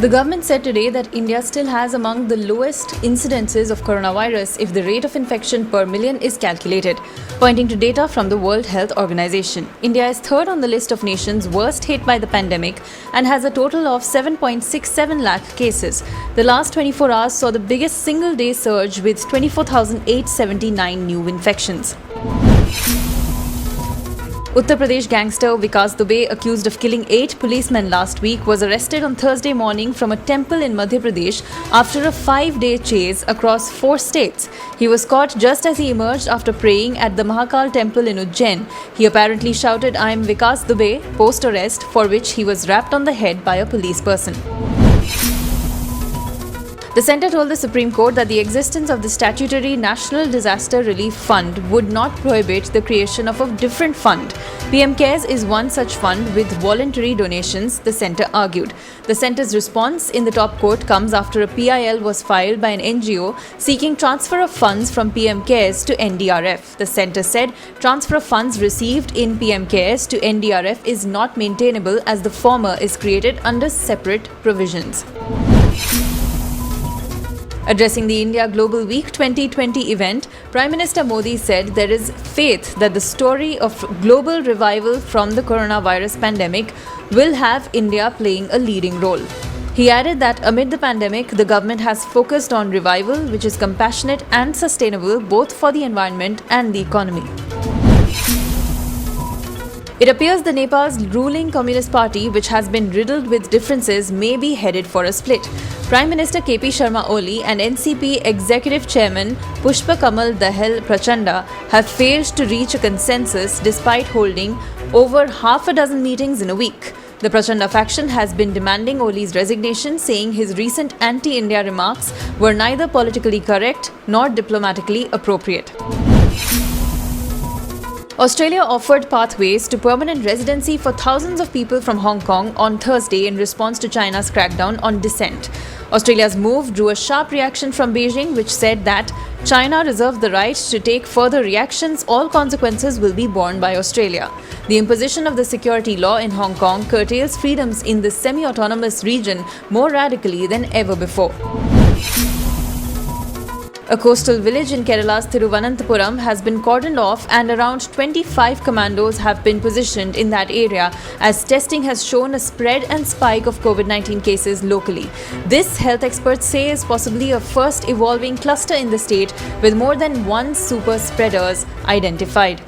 The government said today that India still has among the lowest incidences of coronavirus if the rate of infection per million is calculated, pointing to data from the World Health Organization. India is third on the list of nations worst hit by the pandemic and has a total of 7.67 lakh cases. The last 24 hours saw the biggest single-day surge with 24,879 new infections. Uttar Pradesh gangster Vikas Dubey, accused of killing 8 policemen last week, was arrested on Thursday morning from a temple in Madhya Pradesh after a 5-day chase across 4 states. He was caught just as he emerged after praying at the Mahakal temple in Ujjain. He apparently shouted, "I am Vikas Dubey," post-arrest, for which he was rapped on the head by a police person. The centre told the Supreme Court that the existence of the statutory National Disaster Relief Fund would not prohibit the creation of a different fund. PM CARES is one such fund with voluntary donations, the centre argued. The centre's response in the top court comes after a PIL was filed by an NGO seeking transfer of funds from PM CARES to NDRF. The centre said transfer of funds received in PM CARES to NDRF is not maintainable as the former is created under separate provisions. Addressing the India Global Week 2020 event, Prime Minister Modi said there is faith that the story of global revival from the coronavirus pandemic will have India playing a leading role. He added that amid the pandemic, the government has focused on revival, which is compassionate and sustainable both for the environment and the economy. It appears the Nepal's ruling Communist Party, which has been riddled with differences, may be headed for a split. Prime Minister KP Sharma Oli and NCP Executive Chairman Pushpa Kamal Dahal Prachanda have failed to reach a consensus despite holding over half a dozen meetings in a week. The Prachanda faction has been demanding Oli's resignation, saying his recent anti-India remarks were neither politically correct nor diplomatically appropriate. Australia offered pathways to permanent residency for thousands of people from Hong Kong on Thursday in response to China's crackdown on dissent. Australia's move drew a sharp reaction from Beijing, which said that China reserved the right to take further reactions. All consequences will be borne by Australia. The imposition of the security law in Hong Kong curtails freedoms in the semi-autonomous region more radically than ever before. A coastal village in Kerala's Thiruvananthapuram has been cordoned off and around 25 commandos have been positioned in that area as testing has shown a spread and spike of COVID-19 cases locally. This, health experts say, is possibly a first evolving cluster in the state with more than one super spreaders identified.